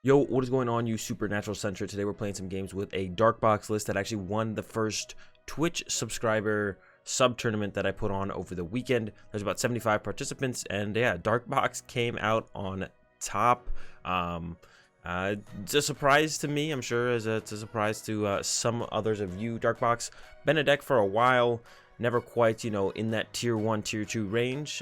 Yo, what is going on, you Supernatural Centra? Today we're playing some games with a DarkBox list that actually won the first Twitch subscriber sub-tournament that I put on over the weekend. There's about 75 participants, and yeah, DarkBox came out on top. It's a surprise to me, I'm sure, it's a surprise to some others of you. DarkBox, been a deck for a while, never quite, in that tier 1, tier 2 range.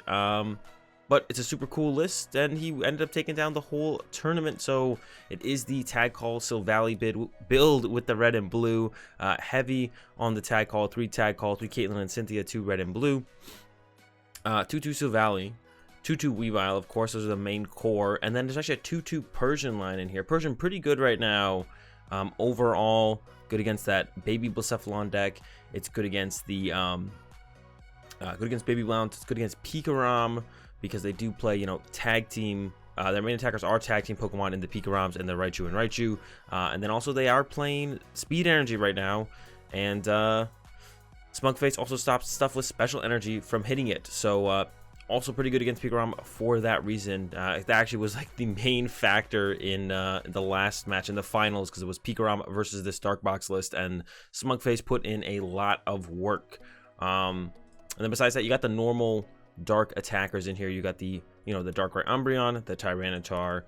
But it's a super cool list, and he ended up taking down the whole tournament. So it is the Tag Call Silvally build with the red and blue. Heavy on the Tag Call, 3 Tag Call, 3 Caitlin and Cynthia, 2 red and blue. 2-2 Silvally, 2-2 Weavile, of course, those are the main core. And then there's actually a 2-2 Persian line in here. Persian pretty good right now. Overall, good against that Baby Blacephalon deck. It's good against the good against Baby Blounce. It's good against Pikarom, because they do play, tag team. Their main attackers are tag team Pokemon in the Pikoroms and the Raichu and Raichu. And then also they are playing Speed Energy right now. And Smugface also stops stuff with Special Energy from hitting it. So also pretty good against Pikarom for that reason. That actually was like the main factor in the last match in the finals, because it was Pikarom versus this Darkbox list. And Smugface put in a lot of work. And then besides that, you got the normal dark attackers in here. You got the the Darkrai Umbreon, the Tyranitar,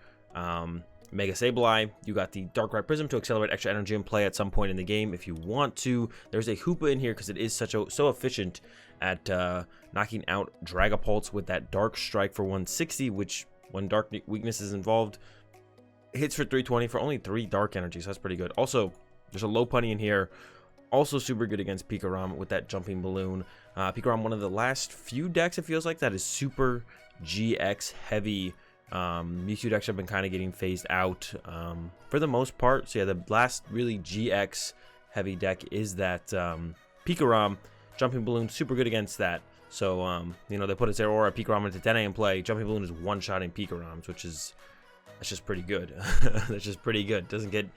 Mega Sableye. You got the Darkrai Prism to accelerate extra energy in play at some point in the game if you want to. There's a Hoopa in here because it is so efficient at knocking out Dragapults with that Dark Strike for 160, which when Dark Weakness is involved, hits for 320 for only 3 Dark Energy, so that's pretty good. Also, there's a Lopunny in here. Also super good against Pikarom with that Jumping Balloon. Pikarom, one of the last few decks, it feels like, that is super GX heavy. Mewtwo decks have been kind of getting phased out for the most part. So yeah, the last really GX heavy deck is that Pikarom. Jumping Balloon, super good against that. So, they put its Aurora, Pikarom, and Dedenne in play. Jumping Balloon is one-shotting Pikoroms, that's just pretty good. That's just pretty good. Doesn't get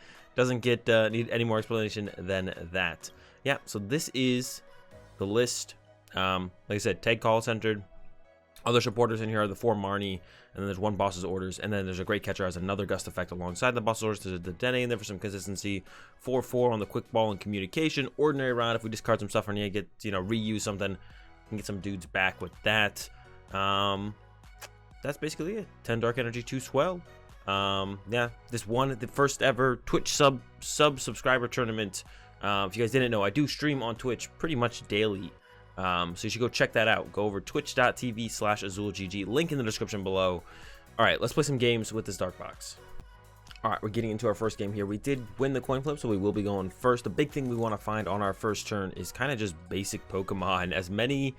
need any more explanation than that. Yeah, so this is the list. Like I said, Tag Call centered. Other supporters in here are the 4 Marnie, and then there's 1 Boss's Orders, and then there's a Great Catcher as another Gust effect alongside the Boss's Orders. There's a Dedenne in there for some consistency. 4-4 on the Quick Ball and Communication. Ordinary Rod, if we discard some stuff or need to get, reuse something, we can get some dudes back with that. That's basically it. 10 Dark Energy, 2 Swell. Yeah, this won the first ever Twitch subscriber tournament. If you guys didn't know, I do stream on Twitch pretty much daily. So you should go check that out. Go over twitch.tv/AzulGG, link in the description below. All right, let's play some games with this Darkbox. All right, we're getting into our first game here. We did win the coin flip, so we will be going first. The big thing we want to find on our first turn is kind of just basic Pokemon, as many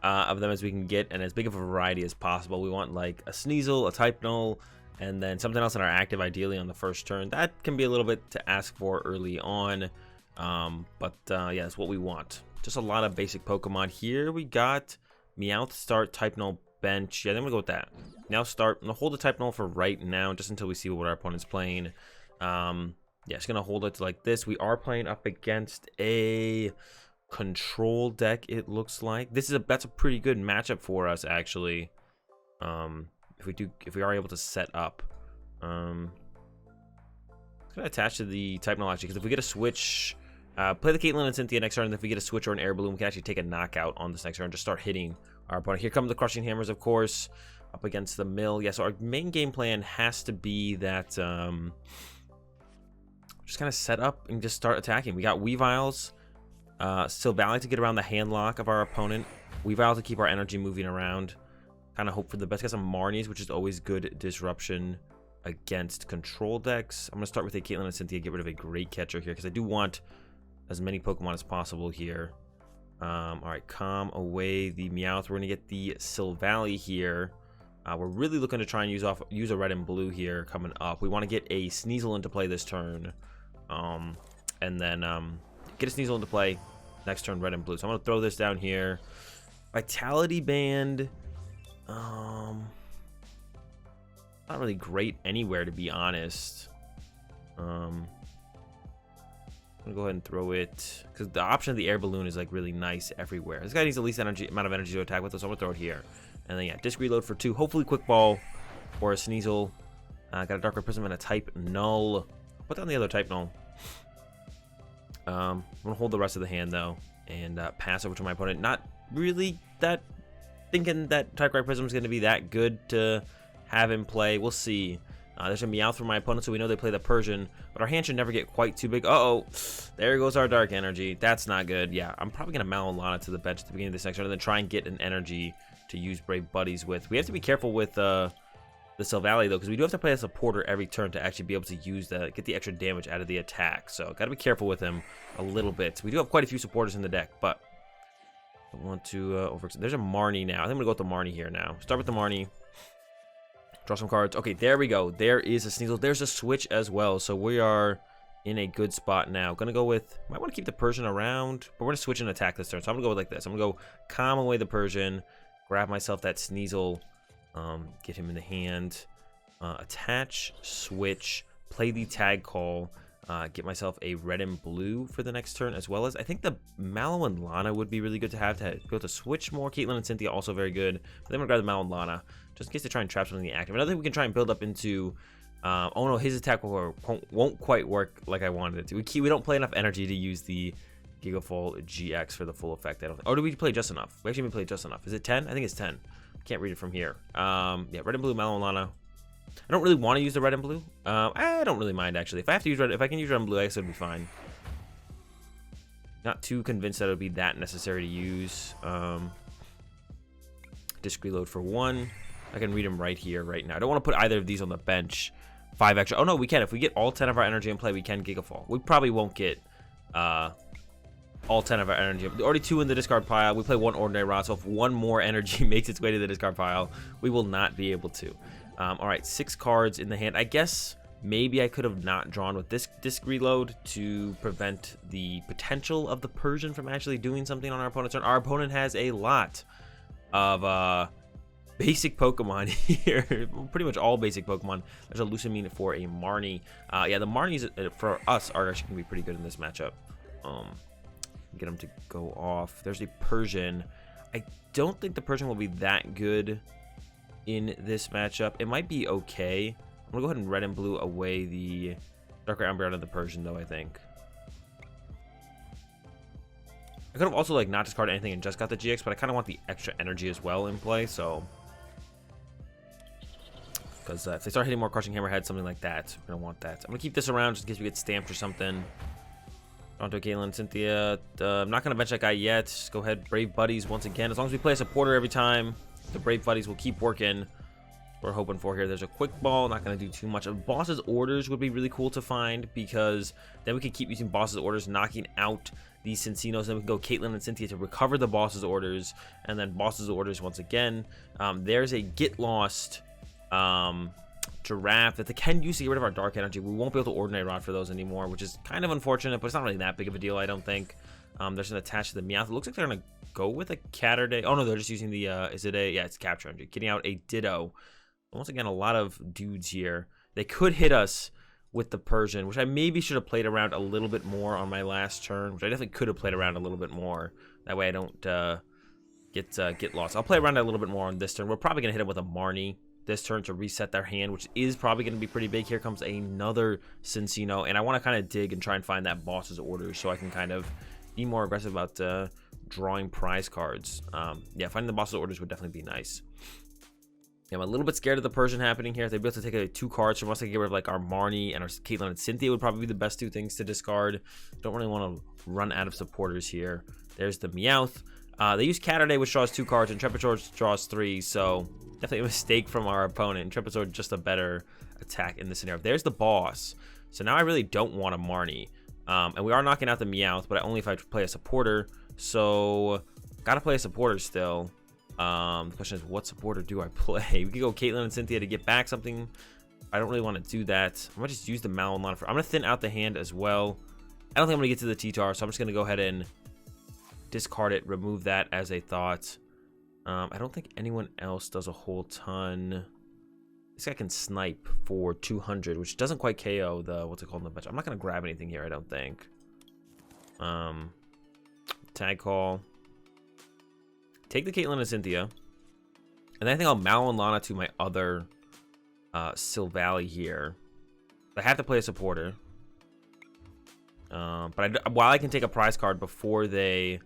of them as we can get, and as big of a variety as possible. We want like a Sneasel, a Type Null, and then something else in our active, ideally on the first turn. That can be a little bit to ask for early on, but yeah, that's what we want. Just a lot of basic Pokemon. Here we got Meowth start, Type Null bench. Yeah, then we'll go with that. Now start. I'm gonna hold the Type Null for right now, just until we see what our opponent's playing. Yeah, just gonna hold it like this. We are playing up against a control deck, it looks like. That's a pretty good matchup for us, actually. If we are able to set up. It's gonna attach to the Type Null, actually, because if we get a switch, play the Caitlin and Cynthia next turn, and if we get a switch or an Air Balloon, we can actually take a knockout on this next turn and just start hitting our opponent. Here come the Crushing Hammers, of course, up against the Mill. Yeah, so our main game plan has to be that just kind of set up and just start attacking. We got Weaviles, Silvally to get around the hand lock of our opponent, Weavile to keep our energy moving around, kind of hope for the best. Got some Marnies, which is always good disruption against control decks. I'm going to start with a Caitlin and Cynthia, get rid of a Great Catcher here, because I do want as many Pokemon as possible here. All right, calm away the Meowth. We're gonna get the Silvally here. We're really looking to try and use a red and blue here coming up. We want to get a Sneasel into play this turn, and then get a Sneasel into play next turn, red and blue. So I'm gonna throw this down here. Vitality Band, not really great anywhere, to be honest. I'm gonna go ahead and throw it, because the option of the Air Balloon is like really nice everywhere. This guy needs the least amount of energy to attack with, so I'm gonna throw it here. And then yeah, disc reload for 2. Hopefully Quick Ball or a Sneasel Got a Darkrai Prism and a type Null. Put down the other type Null. I'm gonna hold the rest of the hand though and pass over to my opponent. Not really that thinking that Darkrai Prism is gonna be that good to have in play. We'll see. There's a Meowth for my opponent, so we know they play the Persian, but our hand should never get quite too big. Uh-oh, there goes our Dark Energy. That's not good. Yeah, I'm probably going to Mallow Lana to the bench at the beginning of this next round and then try and get an energy to use Brave Buddies with. We have to be careful with the Silvally, though, because we do have to play a supporter every turn to actually be able to use get the extra damage out of the attack. So, got to be careful with him a little bit. We do have quite a few supporters in the deck, but I want to there's a Marnie now. I think I'm going to go with the Marnie here now. Start with the Marnie. Draw some cards. Okay, there we go. There is a Sneasel. There's a switch as well. So we are in a good spot now. Gonna go with, might want to keep the Persian around, but we're gonna switch and attack this turn. So I'm gonna go with like this. I'm gonna go calm away the Persian, grab myself that Sneasel, get him in the hand, attach, switch, play the Tag Call, get myself a red and blue for the next turn, as well as I think the Mallow and Lana would be really good to have to be able to switch more. Caitlin and Cynthia also very good. But then I'm gonna grab the Mallow and Lana just in case they try and trap something active. Another thing we can try and build up into. Oh no, his attack won't quite work like I wanted it to. We don't play enough energy to use the Gigafull-GX for the full effect. I don't think. Or do we play just enough? We actually play just enough. Is it 10? I think it's 10. Can't read it from here. Yeah, red and blue, Mallow and Lana. I don't really want to use the red and blue. I don't really mind actually. If I have to use red, if I can use red and blue, I guess it would be fine. Not too convinced that it would be that necessary to use. Disc reload for 1. I can read him right here, right now. I don't want to put either of these on the bench. 5 extra. Oh no, we can. If we get all 10 of our energy in play, we can Gigafall. We probably won't get all 10 of our energy. Already 2 in the discard pile. We play 1 Ordinary Rod, so if 1 more energy makes its way to the discard pile, we will not be able to. All right, 6 cards in the hand. I guess maybe I could have not drawn with this disc reload to prevent the potential of the Persian from actually doing something on our opponent's turn. Our opponent has a lot of basic Pokemon here. Pretty much all basic Pokemon. There's a Lucamine for a Marnie. Yeah, the Marnies for us are actually going to be pretty good in this matchup. Get them to go off. There's a Persian. I don't think the Persian will be that good in this matchup. It might be okay. I'm going to go ahead and red and blue away the Darkrai Umbreon and the Persian, though, I think. I could have also, like, not discarded anything and just got the GX, but I kind of want the extra energy as well in play, so... Because if they start hitting more Crushing Hammerhead, something like that, we're going to want that. I'm going to keep this around just in case we get stamped or something. Onto Caitlin, Cynthia. I'm not going to bench that guy yet. Just go ahead, Brave Buddies once again. As long as we play a supporter every time, the Brave Buddies will keep working. We're hoping for here. There's a Quick Ball. Not going to do too much. Boss's Orders would be really cool to find because then we could keep using Boss's Orders, knocking out these Cinccino's. Then we can go Caitlin and Cynthia to recover the Boss's Orders. And then Boss's Orders once again. There's a Get Lost... Giraffe that they can use to get rid of our Dark Energy. We won't be able to Ordinary Rod for those anymore, which is kind of unfortunate, but it's not really that big of a deal, I don't think. There's an attach to the Meowth. It looks like they're going to go with a Catterday. Oh, no, they're just using the, is it a, yeah, it's Capture Energy. Getting out a Ditto. Once again, a lot of dudes here. They could hit us with the Persian, which I maybe should have played around a little bit more on my last turn, which I definitely could have played around a little bit more. That way I don't get lost. I'll play around a little bit more on this turn. We're probably going to hit him with a Marnie this turn to reset their hand, which is probably going to be pretty big. Here comes another Cinccino, and I want to kind of dig and try and find that Boss's Orders so I can kind of be more aggressive about drawing prize cards. Yeah, finding the Boss's Orders would definitely be nice. Yeah, I'm a little bit scared of the Persian happening here. If they'd be able to take 2 cards from us, I get rid of like our Marnie and our Caitlin and Cynthia would probably be the best 2 things to discard. Don't really want to run out of supporters here. There's the Meowth. They use Catterday, which draws 2 cards, and Trapezor draws 3, so definitely a mistake from our opponent. Trapezor just a better attack in this scenario. There's the boss. So now I really don't want a Marnie. And we are knocking out the Meowth, but only if I play a supporter. So, gotta play a supporter still. The question is, what supporter do I play? We could go Caitlin and Cynthia to get back something. I don't really want to do that. I'm gonna just use the Mallow Lana for. I'm gonna thin out the hand as well. I don't think I'm gonna get to the T-Tar, so I'm just gonna go ahead and discard it, remove that as a thought. I don't think anyone else does a whole ton. This guy can snipe for 200, which doesn't quite KO the, what's it called in the bench. I'm not going to grab anything here, I don't think. Tag Call. Take the Caitlin and Cynthia. And then I think I'll Mallow Lana to my other Silvally here. I have to play a supporter. But while I can take a prize card before they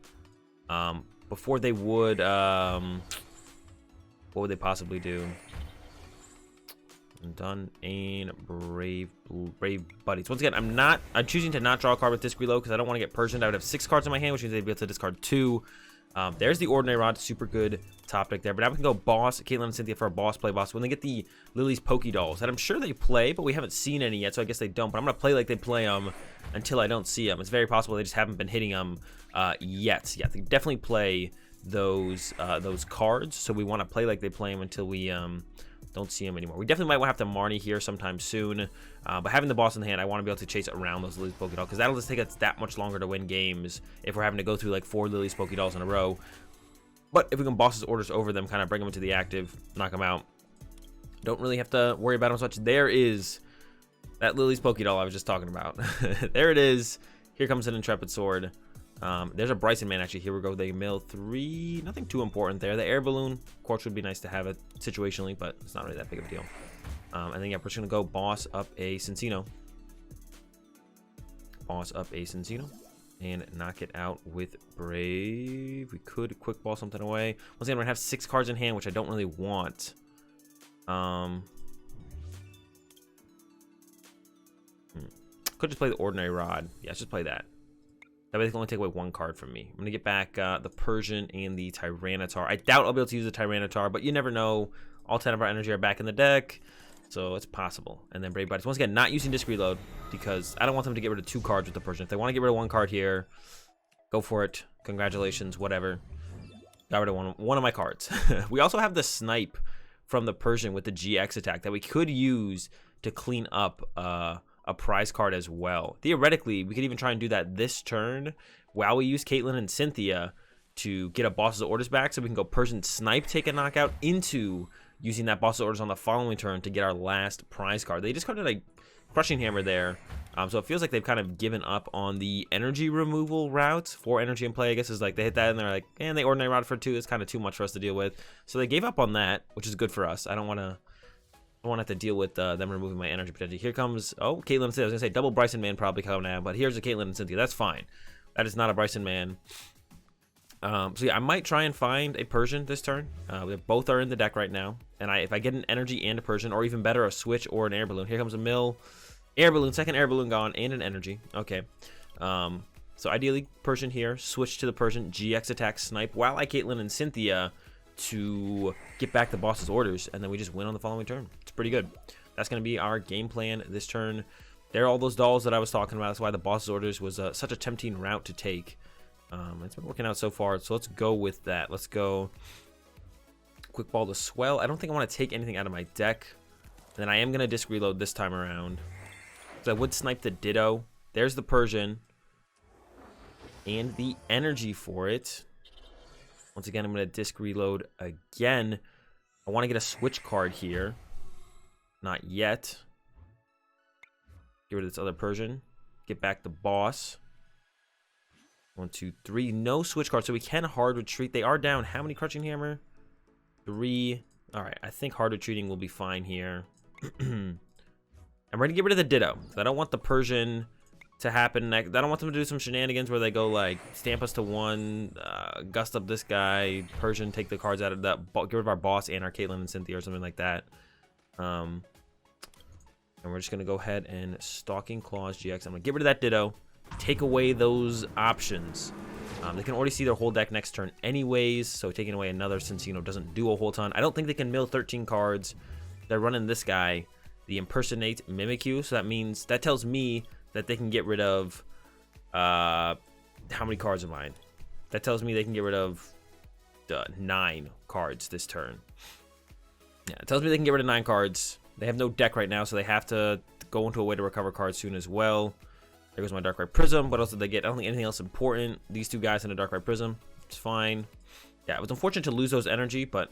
would, what would they possibly do? Done and Brave Buddies. Once again, I'm choosing to not draw a card with disc reload because I don't want to get Persian. I would have 6 cards in my hand, which means they'd be able to discard 2. There's the Ordinary Rod, super good top deck there. But now we can go Boss, Caitlin and Cynthia for a Boss play Boss. When they get the Lily's Pokédolls, that I'm sure they play, but we haven't seen any yet, so I guess they don't. But I'm going to play like they play them until I don't see them. It's very possible they just haven't been hitting them yet. Yeah, they definitely play those cards, so we want to play like they play them until we don't see them anymore. We definitely might have to Marnie here sometime soon, but having the Boss in the hand, I want to be able to chase around those Lily's Pokédolls, because that'll just take us that much longer to win games if we're having to go through like 4 Lily's Pokédolls in a row. But if we can Boss's orders over them, kind of bring them into the active, knock them out, don't really have to worry about them as much. There is that Lily's Pokédoll I was just talking about. There it is. Here comes an Intrepid Sword. There's a Bryson Man actually. Here we go. They mill 3. Nothing too important there. The Air Balloon, of course, would be nice to have it situationally, but it's not really that big of a deal. And then yeah, we're just gonna go Boss up a Cinccino. Boss up a Cinccino. And knock it out with Brave. We could Quick Ball something away. Once again, we're gonna have 6 cards in hand, which I don't really want. Could just play the Ordinary Rod. Yeah, let's just play that. That way they can only take away 1 card from me. I'm going to get back the Persian and the Tyranitar. I doubt I'll be able to use the Tyranitar, but you never know. All 10 of our energy are back in the deck, so it's possible. And then Brave Buddies. Once again, not using Disc Reload, because I don't want them to get rid of 2 cards with the Persian. If they want to get rid of 1 card here, go for it. Congratulations, whatever. Got rid of one of my cards. We also have the Snipe from the Persian with the GX attack that we could use to clean up a prize card as well. Theoretically, we could even try and do that this turn while we use Caitlin and Cynthia to get a Boss's Orders back, so we can go Persian Snipe, take a knockout, into using that Boss's Orders on the following turn to get our last prize card. They just carded a Crushing Hammer there, so it feels like they've kind of given up on the energy removal route. 4 energy in play, I guess, is like they hit that and they're like, and they Ordinary Rod for 2 is kind of too much for us to deal with. So they gave up on that, which is good for us. I don't want to have to deal with them removing my energy potential. Here comes, oh, Caitlin and Cynthia. I was going to say double Bryson Man probably coming out, but here's a Caitlin and Cynthia. That's fine. That is not a Bryson Man. So yeah, I might try and find a Persian this turn. Both are in the deck right now. And if I get an energy and a Persian, or even better, a switch or an Air Balloon. Here comes a mill. Air Balloon, second Air Balloon gone, and an energy. Okay. So ideally, Persian here. Switch to the Persian. GX attack, Snipe. While I Caitlin and Cynthia to get back the Boss's Orders, and then we just win on the following turn. It's pretty good. That's going to be our game plan this turn. There are all those dolls that I was talking about. That's why the Boss's Orders was such a tempting route to take. It's been working out so far, so let's go with that. Let's go Quick Ball the Swell. I don't think I want to take anything out of my deck. And then I am going to Disc Reload this time around. So I would Snipe the Ditto. There's the Persian. And the energy for it. Once again, I'm going to Disc Reload again. I want to get a switch card here. Not yet. Get rid of this other Persian. Get back the Boss. 1, 2, 3. No switch card, so we can hard retreat. They are down. How many Crushing Hammer? 3. All right, I think hard retreating will be fine here. I'm ready to get rid of the Ditto. I don't want the Persian to happen. I don't want them to do some shenanigans where they go like stamp us to 1, gust up this guy, Persian, take the cards out of that, get rid of our Boss and our Caitlin and Cynthia or something like that. And we're just gonna go ahead and Stalking Claws GX. I'm gonna get rid of that Ditto, take away those options. They can already see their whole deck next turn anyways, so taking away another Cinccino doesn't do a whole ton. I don't think they can mill 13 cards. They're running this guy, the Impersonate Mimikyu, so that tells me that they can get rid of how many cards are mine? That tells me they can get rid of 9 cards this turn. Yeah, it tells me they can get rid of 9 cards. They have no deck right now, so they have to go into a way to recover cards soon as well. There goes my Darkrai Prism. What else did they get? I don't think anything else important. These 2 guys in a Darkrai Prism. It's fine. Yeah, it was unfortunate to lose those energy, but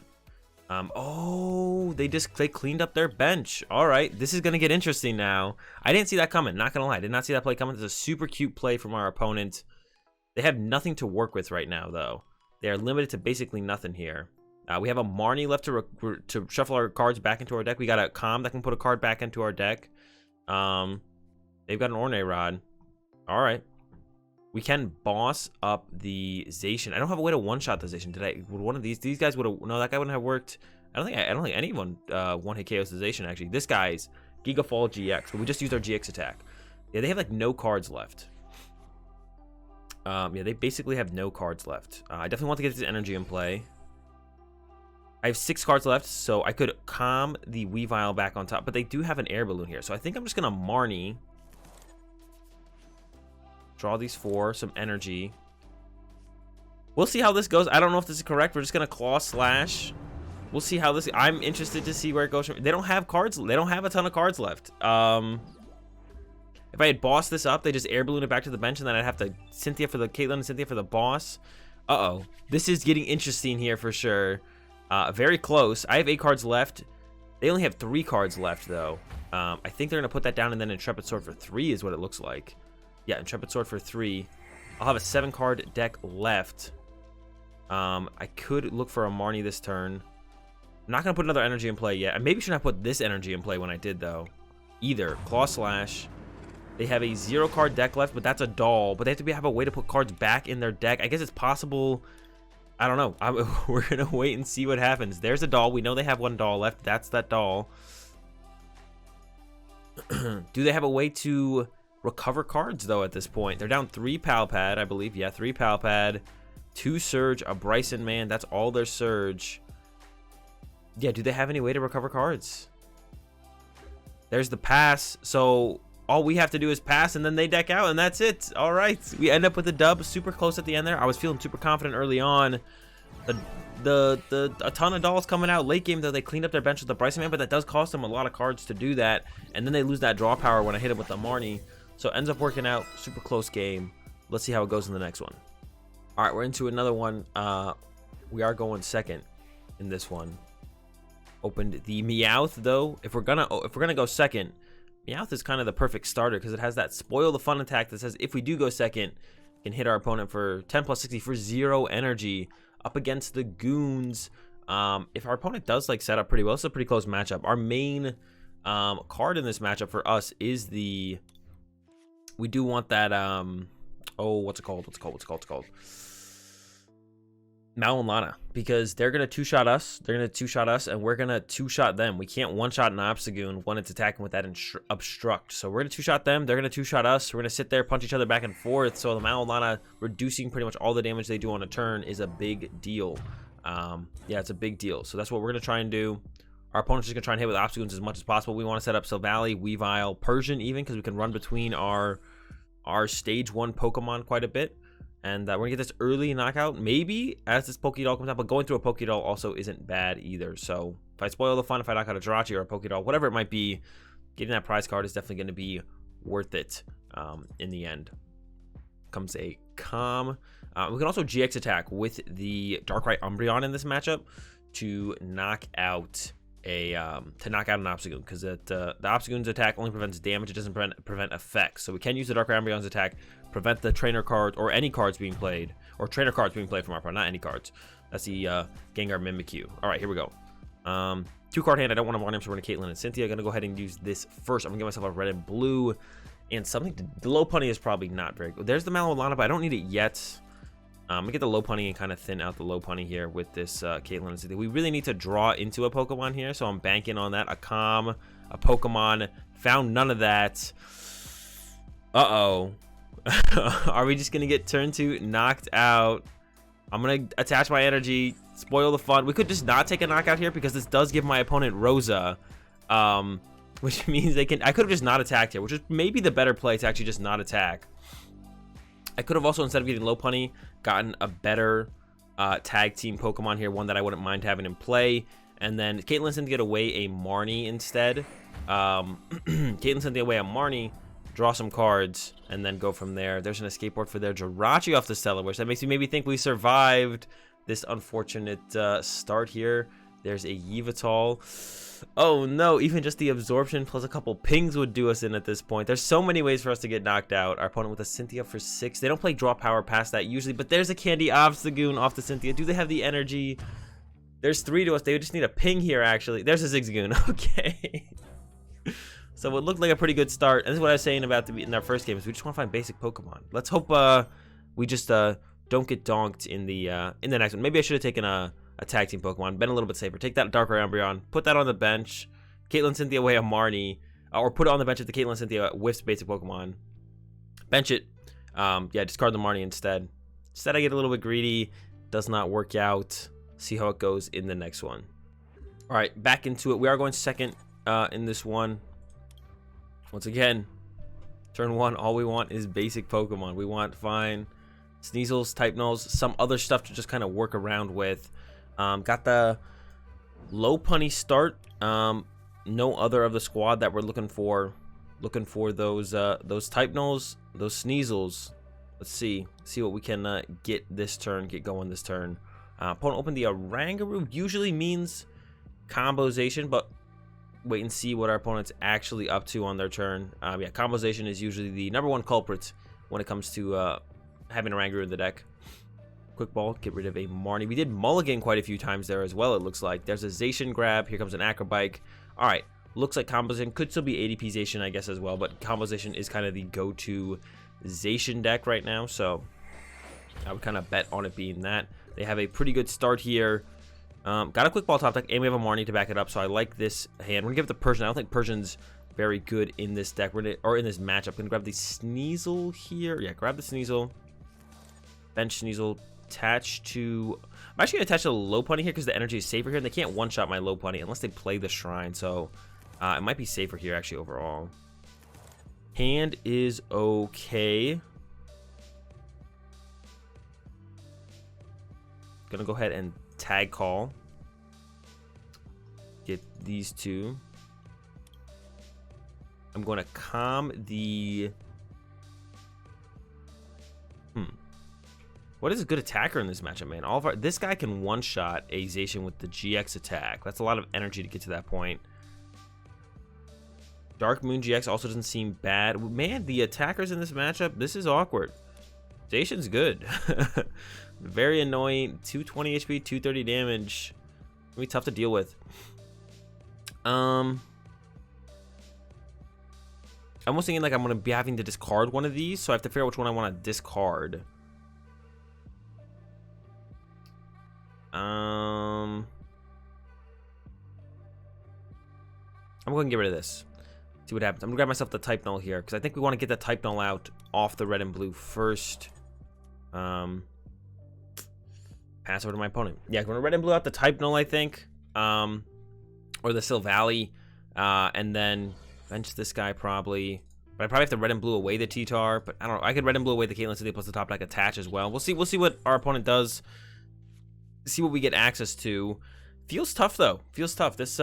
oh, they cleaned up their bench. All right, this is gonna get interesting now. I didn't see that coming. Not gonna lie, I did not see that play coming. It's a super cute play from our opponent. They have nothing to work with right now, though. They are limited to basically nothing here. We have a Marnie left to shuffle our cards back into our deck. We got a Calm that can put a card back into our deck. They've got an Ordinary Rod. All right. We can boss up the Zacian. I don't have a way to one-shot the Zacian. Would one of these guys would have? No, that guy wouldn't have worked. I don't think anyone one-hit KOs the Zacian actually. This guy's Gigafall-GX, but we just used our GX attack. Yeah, they have like no cards left. Yeah, they basically have no cards left. I definitely want to get this energy in play. I have 6 cards left, so I could calm the Weavile back on top, but they do have an Air Balloon here, so I think I'm just gonna Marnie. Draw these 4, some energy. We'll see how this goes. I don't know if this is correct. We're just gonna Claw Slash. We'll see how this. I'm interested to see where it goes from. They don't have cards. They don't have a ton of cards left. If I had bossed this up, they just Air Balloon it back to the bench, and then I'd have to Cynthia for the Caitlin and Cynthia for the boss. Uh-oh. This is getting interesting here for sure. Very close. I have 8 cards left. They only have 3 cards left, though. I think they're going to put that down, and then Intrepid Sword for 3 is what it looks like. Yeah, Intrepid Sword for 3. I'll have a 7-card deck left. I could look for a Marnie this turn. I'm not going to put another energy in play yet. I maybe should not put this energy in play when I did, though. Either. Claw Slash. They have a 0-card deck left, but that's a doll. But they have to have a way to put cards back in their deck. I guess it's possible. I don't know. We're going to wait and see what happens. There's a doll. We know they have 1 doll left. That's that doll. Do they have a way to recover cards, though, at this point? They're down 3 Pal Pad, I believe. Yeah, 3 Pal Pad. 2 Surge, a Bryson Man. That's all their Surge. Yeah, do they have any way to recover cards? There's the pass. So all we have to do is pass, and then they deck out, and that's it. All right. We end up with a dub. Super close at the end there. I was feeling super confident early on. A ton of dolls coming out late game, though. They cleaned up their bench with the Bryson Man, but that does cost them a lot of cards to do that. And then they lose that draw power when I hit them with the Marnie. So it ends up working out. Super close game. Let's see how it goes in the next one. All right, we're into another one. We are going second in this one. Opened the Meowth, though. If we're gonna go second, Meowth is kind of the perfect starter because it has that spoil the fun attack that says if we do go second, can hit our opponent for 10 plus 60 for 0 energy up against the Goons. If our opponent does like set up pretty well, it's a pretty close matchup. Our main card in this matchup for us is the. We do want that. Oh, what's it called? Mallow Lana, because they're gonna 2-shot us. They're gonna 2-shot us, and we're gonna 2-shot them. We can't 1-shot an Obstagoon when it's attacking with that obstruct. So we're gonna 2-shot them. They're gonna 2-shot us. We're gonna sit there, punch each other back and forth. So the Mallow Lana reducing pretty much all the damage they do on a turn is a big deal. Yeah, it's a big deal. So that's what we're gonna try and do. Our opponent's just gonna try and hit with Obstagoons as much as possible. We want to set up Silvally, Weavile, Persian even, because we can run between our stage 1 Pokemon quite a bit. And we're going to get this early knockout, maybe, as this Pokédoll comes out. But going through a Pokédoll also isn't bad either. So if I spoil the fun, if I knock out a Jirachi or a Pokédoll, whatever it might be, getting that prize card is definitely going to be worth it in the end. Comes a Calm. We can also GX attack with the Darkrai Umbreon in this matchup to knock out an Obstagoon, because the Obstagoon's attack only prevents damage. It doesn't prevent effects. So we can use the Darkrai Umbreon's attack, prevent the trainer card or any cards being played, or trainer cards being played from our opponent, not any cards. That's the Gengar Mimikyu. All right, here we go. 2-card hand. I don't want to Marnie, so we're going to Caitlin and Cynthia. I'm going to go ahead and use this first. I'm going to get myself a red and blue, and something. The Lopunny is probably not very good. There's the Mallow Lana, but I don't need it yet. I'm going to get the Lopunny and kind of thin out the Lopunny here with this Caitlin and Cynthia. We really need to draw into a Pokemon here, so I'm banking on that. A Calm, a Pokemon. Found none of that. Uh-oh. Are we just going to get turn 2 knocked out? I'm going to attach my energy, spoil the fun. We could just not take a knockout here because this does give my opponent Rosa, which means they can. I could have just not attacked here, which is maybe the better play to actually just not attack. I could have also, instead of getting Lopunny, gotten a better tag team Pokemon here, one that I wouldn't mind having in play. And then Caitlin sent to get away a Marnie instead. Caitlin sent to get away a Marnie, draw some cards, and then go from there. There's an escape board for their Jirachi off the Stellar Wish. That makes me maybe think we survived this unfortunate start here. There's a Yveltal. Oh no, even just the absorption plus a couple pings would do us in at this point. There's so many ways for us to get knocked out. Our opponent with a Cynthia for 6. They don't play draw power past that usually, but there's a Candy Obstagoon off the Cynthia. Do they have the energy? There's 3 to us. They just need a ping here, actually. There's a Zigzagoon. Okay. So it looked like a pretty good start. And this is what I was saying about in our first game, is we just want to find basic Pokemon. Let's hope we just don't get donked in the next one. Maybe I should have taken a tag team Pokemon. Been a little bit safer. Take that Darkrai Umbreon. Put that on the bench. Caitlin Cynthia away a Marnie. Or put it on the bench if the Caitlin Cynthia whiffs basic Pokemon. Bench it. Yeah, discard the Marnie instead. Instead, I get a little bit greedy. Does not work out. See how it goes in the next one. All right, back into it. We are going second in this one. Once again, turn 1, all we want is basic Pokemon. We want fine Sneasels, Type Nulls, some other stuff to just kind of work around with. Got the Lopunny start. No other of the squad that we're looking for. Looking for those Type Nulls, those Sneasels. Let's see what we can get this turn, get going this turn. Opponent opened the Oranguru. Usually means combozation, but wait and see what our opponent's actually up to on their turn. Yeah, combozation is usually the #1 culprit when it comes to having Oranguru in the deck. Quick ball, get rid of a Marnie. We did mulligan quite a few times there as well, it looks like. There's a Zacian grab. Here comes an Acrobike. All right, looks like combozation could still be ADP Zacian, I guess, as well, but combozation is kind of the go-to Zacian deck right now, so I would kind of bet on it being that. They have a pretty good start here. Got a quick ball top deck, and we have a Marnie to back it up, so I like this hand. We're gonna give it to Persian. I don't think Persian's very good in this deck, or in this matchup. Gonna grab the Sneasel here. Yeah, grab the Sneasel. Bench Sneasel. Attach to... I'm actually gonna attach to the Lopunny here because the energy is safer here, and they can't one-shot my Lopunny unless they play the Shrine, so it might be safer here actually overall. Hand is okay. Gonna go ahead and Tag Call. Get these 2. I'm going to calm the... What is a good attacker in this matchup, man? This guy can one-shot a Zacian with the GX attack. That's a lot of energy to get to that point. Dark Moon GX also doesn't seem bad. Man, the attackers in this matchup, this is awkward. Zacian's good. Very annoying. 220 HP, 230 damage. Gonna be tough to deal with. I'm almost thinking like I'm gonna be having to discard one of these, so I have to figure out which one I want to discard. I'm going to get rid of this. See what happens. I'm going to grab myself the Type Null here, because I think we want to get the Type Null out off the red and blue first. Pass over to my opponent. Yeah, I'm going to red and blue out the Type Null, I think. Or the Silvally. And then bench this guy probably. But I probably have to red and blue away the T-Tar. But I don't know. I could red and blue away the Caitlin Cynthia plus the top deck attach as well. We'll see what our opponent does. See what we get access to. Feels tough though. Feels tough. This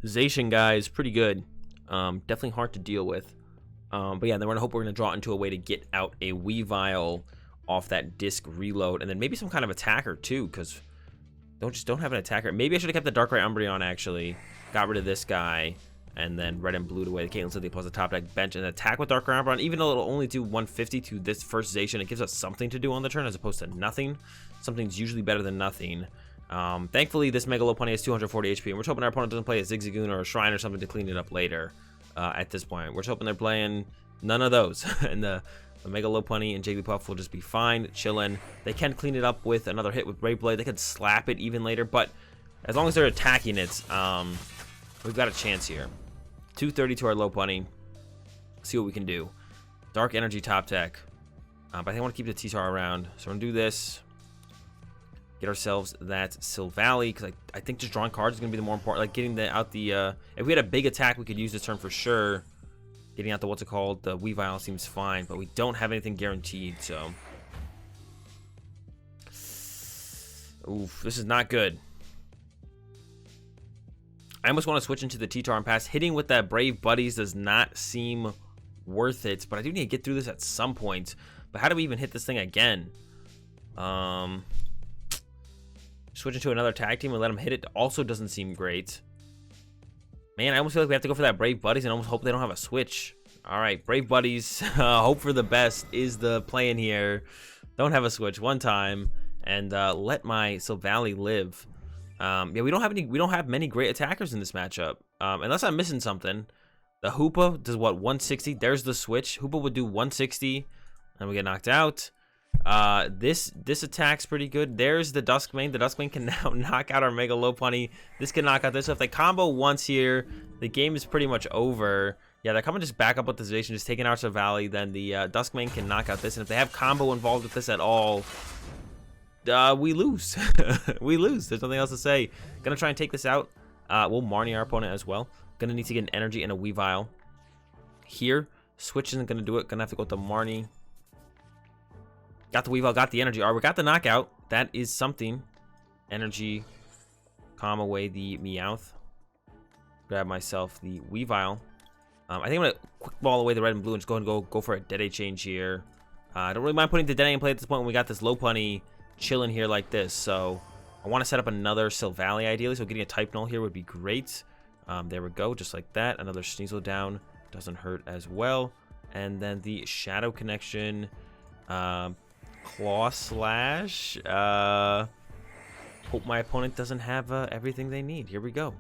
Zacian guy is pretty good. Definitely hard to deal with. But yeah, then we're gonna hope we're gonna draw into a way to get out a Weavile off that disc reload, and then maybe some kind of attacker too, because don't have an attacker. Maybe I should have kept the Darkrai Umbreon actually. Got rid of this guy, and then red and blue away the Caitlin Cynthia plus the top deck bench and attack with Darkrai Umbreon. Even though it'll only do 150 to this first Zacian, it gives us something to do on the turn as opposed to nothing. Something's usually better than nothing. Thankfully, this Mega Lopunny has 240 HP, and we're hoping our opponent doesn't play a Zigzagoon or a Shrine or something to clean it up later. At this point, we're hoping they're playing none of those, and the Mega Lopunny and Jigglypuff will just be fine, chilling. They can clean it up with another hit with Brave Blade. They could slap it even later, but as long as they're attacking it, we've got a chance here. 230 to our Lopunny. See what we can do. Dark Energy top deck. But I think I want to keep the T-Tar around, so I'm gonna do this. Get ourselves that Silvally, because I think just drawing cards is going to be the more important. Like getting out the... if we had a big attack, we could use this turn for sure. Getting out the, what's it called? The Weavile seems fine, but we don't have anything guaranteed, so... Oof, this is not good. I almost want to switch into the T-Tar and pass. Hitting with that Brave Buddies does not seem worth it, but I do need to get through this at some point. But how do we even hit this thing again? Switching to another tag team and let them hit it also doesn't seem great. Man, I almost feel like we have to go for that Brave Buddies and almost hope they don't have a switch. All right, Brave Buddies, hope for the best is the plan here. Don't have a switch one time, and let my Silvally live. Yeah, we don't have many great attackers in this matchup. Unless I'm missing something. The Hoopa does what, 160? There's the switch. Hoopa would do 160, and we get knocked out. This attack's pretty good. There's the Duskmane. The Duskmane can now knock out our Mega Lopunny. This can knock out this. So if they combo once here, the game is pretty much over. Yeah, they're coming just back up with the Zacian, just taking out Silvally. Then the Duskmane can knock out this. And if they have combo involved with this at all, we lose. We lose. There's nothing else to say. Gonna try and take this out. We'll Marnie our opponent as well. Gonna need to get an energy and a Weavile. Here, switch isn't gonna do it. Gonna have to go to Marnie. Got the Weavile, got the energy. All right, we got the knockout. That is something. Energy, calm away the Meowth. Grab myself the Weavile. I think I'm gonna quick ball away the red and blue and just go ahead and go for a Dedenne change here. I don't really mind putting the Dedenne in play at this point when we got this Lopunny chilling here like this. So I want to set up another Silvally ideally. So getting a type null here would be great. There we go, just like that. Another Sneasel down, doesn't hurt as well. And then the Shadow Connection, Claw Slash. Hope my opponent doesn't have everything they need. Here we go.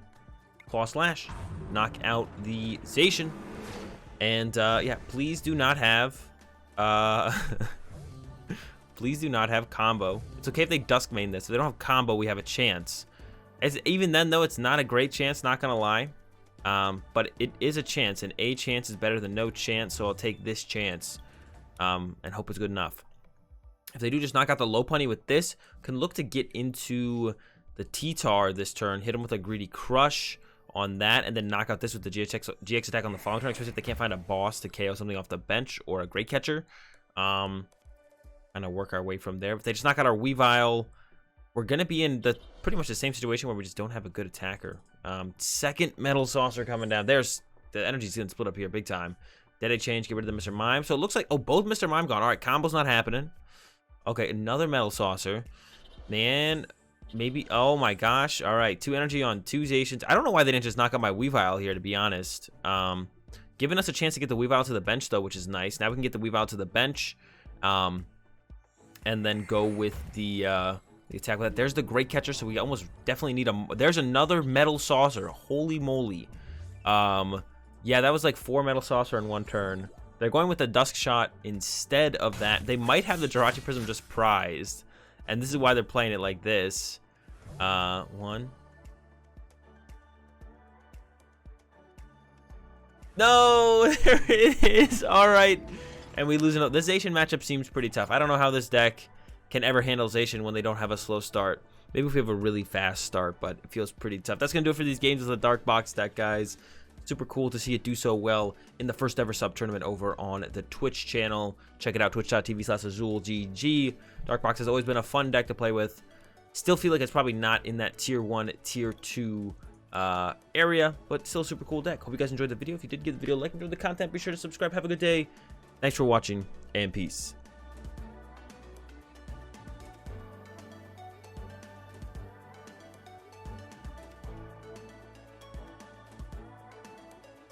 Claw Slash, knock out the Zacian. And yeah, please do not have please do not have combo. It's okay if they Duskmane this. If they don't have combo, we have a chance. Even then, though, it's not a great chance, not gonna lie. But it is a chance, and a chance is better than no chance, so I'll take this chance and hope it's good enough. If they do just knock out the Lopunny with this, can look to get into the T-Tar this turn, hit him with a Greedy Crush on that, and then knock out this with the GX attack on the following turn, especially if they can't find a boss to KO something off the bench or a Great Catcher. Kind of work our way from there. If they just knock out our Weavile, we're going to be in pretty much the same situation where we just don't have a good attacker. Second Metal Saucer coming down. There's the energy's going to split up here big time. Dedenne change, get rid of the Mr. Mime. So it looks like, oh, both Mr. Mime gone. All right, combo's not happening. Okay, another Metal Saucer. Man, maybe, oh my gosh. All right, 2 energy on 2 Zacians. I don't know why they didn't just knock out my Weavile here, to be honest. Giving us a chance to get the Weavile to the bench, though, which is nice. Now we can get the Weavile to the bench. And then go with the attack with that. There's the Great Catcher, so we almost definitely need there's another Metal Saucer. Holy moly. Yeah, that was like 4 Metal Saucer in one turn. They're going with the Dusk Shot instead of that. They might have the Jirachi Prism just prized, and this is why they're playing it like this. 1. No, there it is. All right. And we lose another. This Zacian matchup seems pretty tough. I don't know how this deck can ever handle Zacian when they don't have a slow start. Maybe if we have a really fast start, but it feels pretty tough. That's going to do it for these games with the DarkBox deck, guys. Super cool to see it do so well in the first ever sub-tournament over on the Twitch channel. Check it out, twitch.tv/AzulGG. DarkBox has always been a fun deck to play with. Still feel like it's probably not in that tier 1, tier 2 area, but still a super cool deck. Hope you guys enjoyed the video. If you did, give the video a like, enjoy the content, be sure to subscribe. Have a good day. Thanks for watching, and peace.